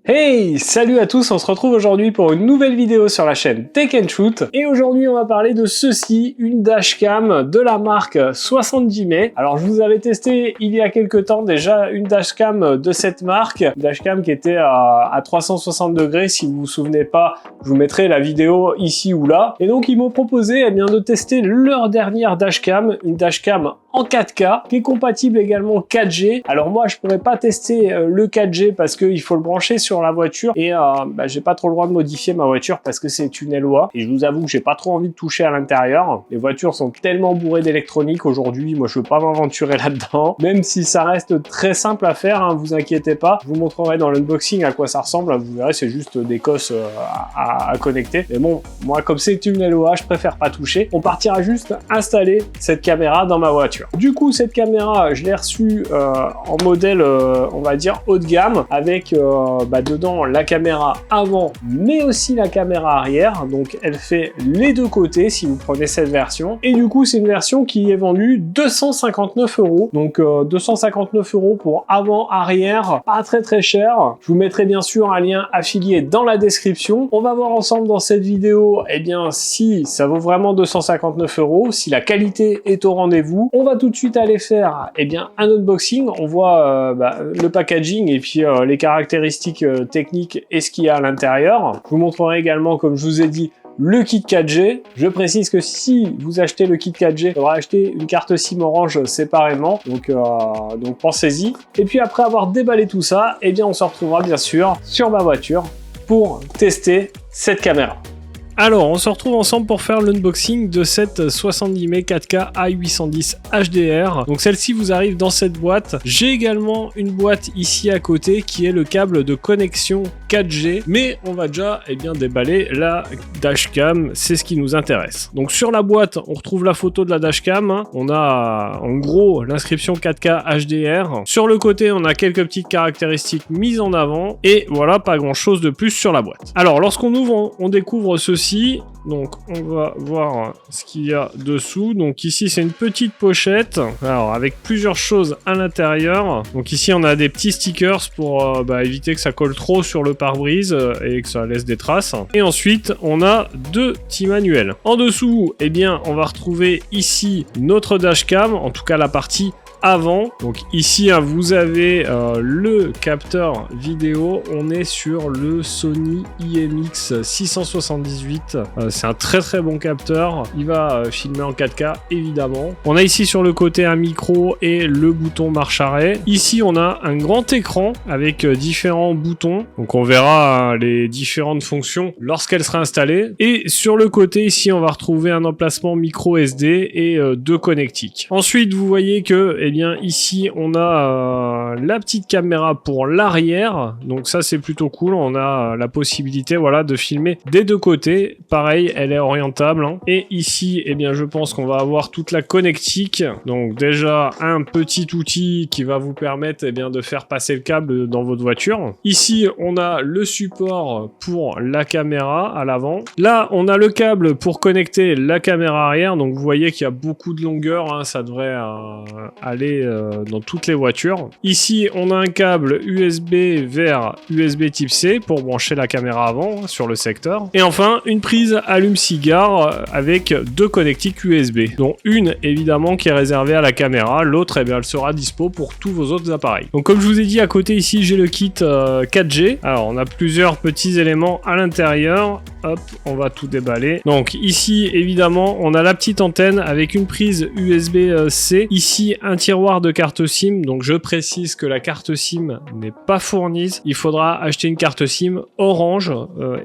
Hey, salut à tous, on se retrouve aujourd'hui pour une nouvelle vidéo sur la chaîne Tech & Shoot. Et aujourd'hui, on va parler de ceci, une dashcam de la marque 70 Mai. Alors, je vous avais testé il y a quelques temps déjà une dashcam de cette marque. Une dashcam qui était à 360 degrés, si vous vous souvenez pas, je vous mettrai la vidéo ici ou là. Et donc, ils m'ont proposé de tester leur dernière dashcam, une dashcam en 4K, qui est compatible également 4G. Alors moi, je pourrais pas tester le 4G parce qu'il faut le brancher sur la voiture et j'ai pas trop le droit de modifier ma voiture parce que c'est une Eloi. Et je vous avoue que j'ai pas trop envie de toucher à l'intérieur. Les voitures sont tellement bourrées d'électronique aujourd'hui, moi je veux pas m'aventurer là-dedans. Même si ça reste très simple à faire, hein, vous inquiétez pas. Je vous montrerai dans l'unboxing à quoi ça ressemble. Vous verrez, c'est juste des cosses à connecter. Mais bon, moi comme c'est une Eloi, je préfère pas toucher. On partira juste installer cette caméra dans ma voiture. Du coup, cette caméra, je l'ai reçue en modèle, on va dire, haut de gamme, avec dedans la caméra avant, mais aussi la caméra arrière. Donc, elle fait les deux côtés si vous prenez cette version. Et du coup, c'est une version qui est vendue 259 €. Donc, 259 € pour avant, arrière, pas très cher. Je vous mettrai bien sûr un lien affilié dans la description. On va voir ensemble dans cette vidéo, si ça vaut vraiment 259 €, si la qualité est au rendez-vous. On va tout de suite aller faire un unboxing. On voit le packaging et puis les caractéristiques techniques et ce qu'il y a à l'intérieur. Je vous montrerai également, comme je vous ai dit, le kit 4G. Je précise que si vous achetez le kit 4G, il faudra acheter une carte SIM Orange séparément. Donc pensez-y. Et puis après avoir déballé tout ça, on se retrouvera bien sûr sur ma voiture pour tester cette caméra. Alors, on se retrouve ensemble pour faire l'unboxing de cette 70 Mai 4K A810 HDR. Donc celle-ci vous arrive dans cette boîte. J'ai également une boîte ici à côté qui est le câble de connexion 4G. Mais on va déjà déballer la dashcam, c'est ce qui nous intéresse. Donc sur la boîte, on retrouve la photo de la dashcam. On a en gros l'inscription 4K HDR. Sur le côté, on a quelques petites caractéristiques mises en avant. Et voilà, pas grand-chose de plus sur la boîte. Alors lorsqu'on ouvre, on découvre ceci. Donc on va voir ce qu'il y a dessous. Donc ici c'est une petite pochette, alors avec plusieurs choses à l'intérieur. Donc ici on a des petits stickers pour éviter que ça colle trop sur le pare-brise et que ça laisse des traces. Et ensuite on a deux petits manuels. En dessous on va retrouver ici notre dashcam, en tout cas la partie avant. Donc ici vous avez le capteur vidéo, on est sur le Sony IMX 678, c'est un très bon capteur, il va filmer en 4K évidemment. On a ici sur le côté un micro et le bouton marche arrêt. Ici on a un grand écran avec différents boutons, donc on verra les différentes fonctions lorsqu'elle sera installée. Et sur le côté ici on va retrouver un emplacement micro SD et deux connectiques. Ensuite vous voyez que ici on a la petite caméra pour l'arrière, donc ça c'est plutôt cool, on a la possibilité de filmer des deux côtés. Pareil, elle est orientable, hein. Et ici je pense qu'on va avoir toute la connectique, donc déjà un petit outil qui va vous permettre de faire passer le câble dans votre voiture. Ici on a le support pour la caméra à l'avant. Là on a le câble pour connecter la caméra arrière, donc vous voyez qu'il y a beaucoup de longueur, hein. Ça devrait aller dans toutes les voitures. Ici on a un câble USB vers USB type C pour brancher la caméra avant sur le secteur. Et enfin une prise allume-cigare avec deux connectiques USB, dont une évidemment qui est réservée à la caméra, l'autre elle sera dispo pour tous vos autres appareils. Donc comme je vous ai dit, à côté ici j'ai le kit 4G. Alors on a plusieurs petits éléments à l'intérieur. Hop, on va tout déballer. Donc ici évidemment on a la petite antenne avec une prise USB-C. Ici un tiroir de carte SIM, donc je précise que la carte SIM n'est pas fournie. Il faudra acheter une carte SIM Orange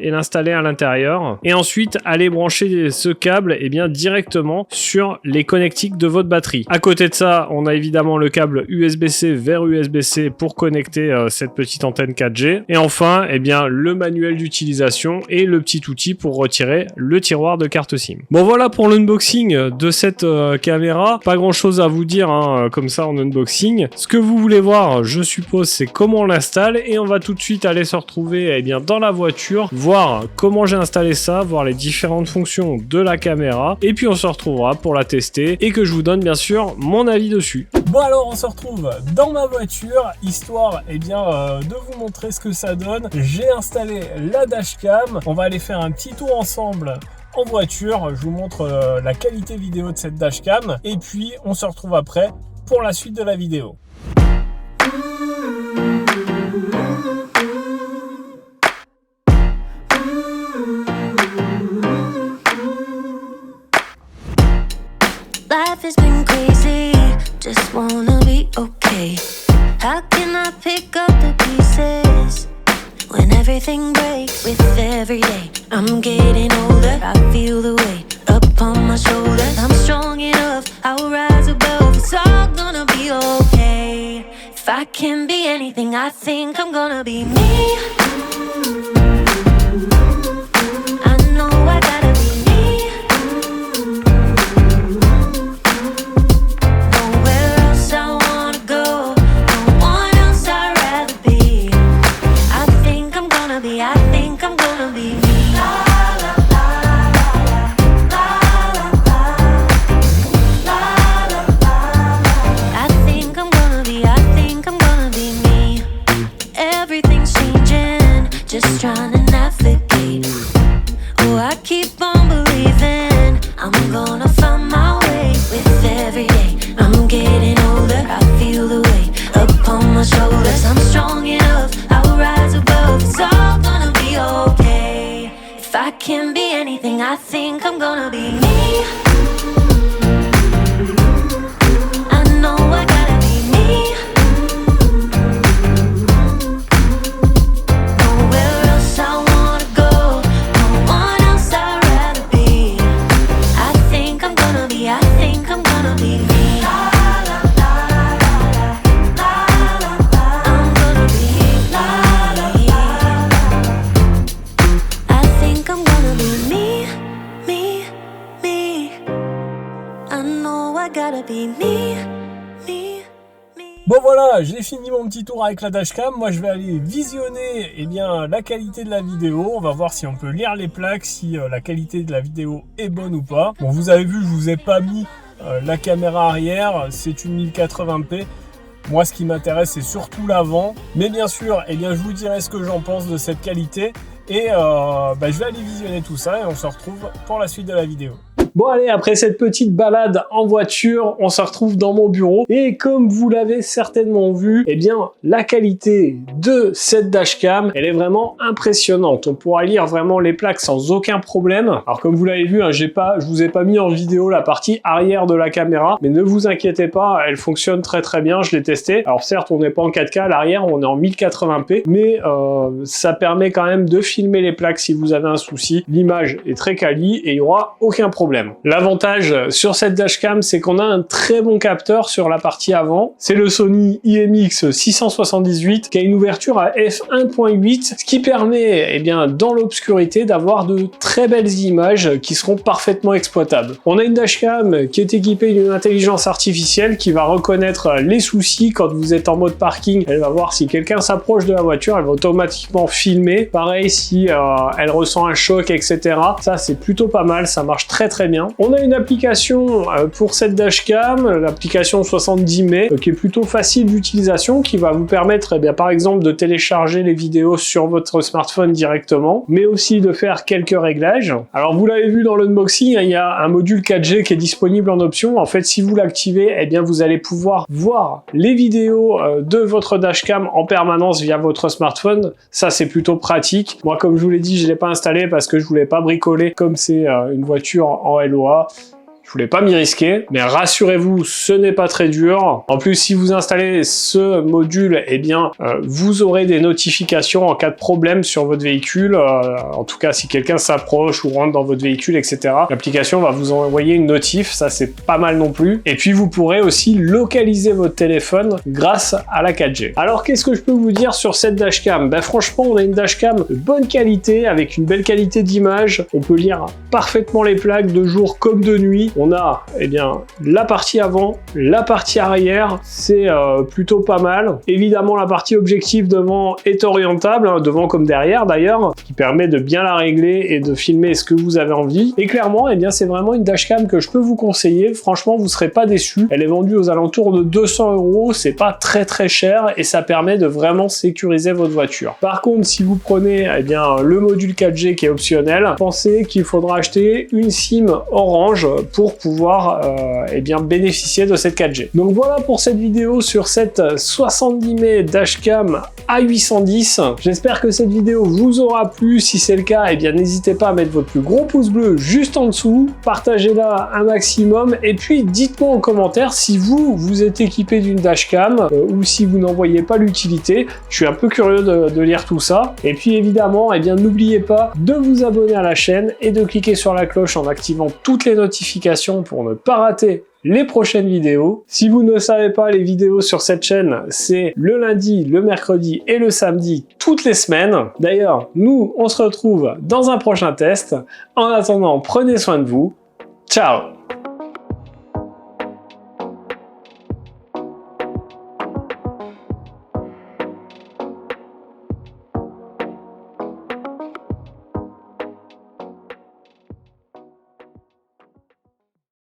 et l'installer à l'intérieur. Et ensuite aller brancher ce câble directement sur les connectiques de votre batterie. À côté de ça, on a évidemment le câble USB-C vers USB-C pour connecter cette petite antenne 4G. Et enfin, le manuel d'utilisation et le petit outil pour retirer le tiroir de carte SIM. Bon voilà pour l'unboxing de cette caméra. Pas grand chose à vous dire comme ça en unboxing. Ce que vous voulez voir, je suppose, c'est comment on l'installe, et on va tout de suite aller se retrouver dans la voiture, voir comment j'ai installé ça, voir les différentes fonctions de la caméra, et puis on se retrouvera pour la tester et que je vous donne bien sûr mon avis dessus. Bon alors on se retrouve dans ma voiture, histoire de vous montrer ce que ça donne. J'ai installé la dashcam, on va aller faire un petit tour ensemble en voiture, je vous montre la qualité vidéo de cette dashcam et puis on se retrouve après pour la suite de la vidéo. Life has been crazy, just wanna be okay. How can I pick up the pieces when everything breaks with every day? I'm getting older, I feel the weight upon my shoulders. I'm strong enough, I'll rise above. It's all gonna be okay. If I can be anything, I think I'm gonna be me. I know I gotta be me. Nowhere else I wanna go, no one else I'd rather be. I think I'm gonna be me. Just trying to navigate. Oh, I keep on believing I'm gonna find my way with every day. I'm getting older, I feel the weight upon my shoulders. I'm strong enough, I'll rise above. It's all gonna be okay. If I can be anything, I think I'm gonna be me. I know I gotta be me. Bon voilà, j'ai fini mon petit tour avec la dashcam. Moi je vais aller visionner la qualité de la vidéo. On va voir si on peut lire les plaques, si la qualité de la vidéo est bonne ou pas. Bon, vous avez vu, je vous ai pas mis la caméra arrière, c'est une 1080p. Moi ce qui m'intéresse c'est surtout l'avant. Mais bien sûr, je vous dirai ce que j'en pense de cette qualité. Et je vais aller visionner tout ça et on se retrouve pour la suite de la vidéo. Bon allez, après cette petite balade en voiture, on se retrouve dans mon bureau et comme vous l'avez certainement vu, la qualité de cette dashcam, elle est vraiment impressionnante. On pourra lire vraiment les plaques sans aucun problème. Alors comme vous l'avez vu, je vous ai pas mis en vidéo la partie arrière de la caméra, mais ne vous inquiétez pas, elle fonctionne très très bien, je l'ai testé. Alors certes, on n'est pas en 4K à l'arrière, on est en 1080p, mais ça permet quand même de filmer les plaques si vous avez un souci. L'image est très quali et il n'y aura aucun problème. L'avantage sur cette dashcam, c'est qu'on a un très bon capteur sur la partie avant. C'est le Sony IMX 678 qui a une ouverture à f1.8, ce qui permet, dans l'obscurité, d'avoir de très belles images qui seront parfaitement exploitables. On a une dashcam qui est équipée d'une intelligence artificielle qui va reconnaître les soucis quand vous êtes en mode parking. Elle va voir si quelqu'un s'approche de la voiture, elle va automatiquement filmer. Pareil, si elle ressent un choc, etc. Ça, c'est plutôt pas mal, ça marche très très bien. On a une application pour cette dashcam, l'application 70 mai, qui est plutôt facile d'utilisation, qui va vous permettre par exemple de télécharger les vidéos sur votre smartphone directement, mais aussi de faire quelques réglages. Alors vous l'avez vu dans l'unboxing, il y a un module 4G qui est disponible en option. En fait, si vous l'activez, vous allez pouvoir voir les vidéos de votre dashcam en permanence via votre smartphone. Ça, c'est plutôt pratique. Moi, comme je vous l'ai dit, je l'ai pas installé parce que je voulais pas bricoler comme c'est une voiture en LOA. Je voulais pas m'y risquer, mais rassurez-vous, ce n'est pas très dur. En plus, si vous installez ce module, vous aurez des notifications en cas de problème sur votre véhicule. En tout cas, si quelqu'un s'approche ou rentre dans votre véhicule, etc. L'application va vous envoyer une notif, ça c'est pas mal non plus. Et puis, vous pourrez aussi localiser votre téléphone grâce à la 4G. Alors, qu'est-ce que je peux vous dire sur cette dashcam? Franchement, on a une dashcam de bonne qualité, avec une belle qualité d'image. On peut lire parfaitement les plaques de jour comme de nuit. On a eh bien la partie avant, la partie arrière, c'est plutôt pas mal. Évidemment la partie objectif devant est orientable, hein, devant comme derrière d'ailleurs, ce qui permet de bien la régler et de filmer ce que vous avez envie. Et clairement, eh bien c'est vraiment une dashcam que je peux vous conseiller. Franchement, vous serez pas déçus. Elle est vendue aux alentours de 200 €, c'est pas très cher et ça permet de vraiment sécuriser votre voiture. Par contre, si vous prenez eh bien le module 4G qui est optionnel, pensez qu'il faudra acheter une SIM Orange pour pouvoir eh bien bénéficier de cette 4G. Donc voilà pour cette vidéo sur cette 70 mai dashcam A810. J'espère que cette vidéo vous aura plu. Si c'est le cas, eh bien n'hésitez pas à mettre votre plus gros pouce bleu juste en dessous, partagez-la un maximum et puis dites-moi en commentaire si vous êtes équipé d'une dashcam ou si vous n'en voyez pas l'utilité. Je suis un peu curieux de lire tout ça. Et puis évidemment, eh bien n'oubliez pas de vous abonner à la chaîne et de cliquer sur la cloche en activant toutes les notifications pour ne pas rater les prochaines vidéos. Si vous ne savez pas, les vidéos sur cette chaîne, c'est le lundi, le mercredi et le samedi toutes les semaines. D'ailleurs, nous, on se retrouve dans un prochain test. En attendant, prenez soin de vous. Ciao!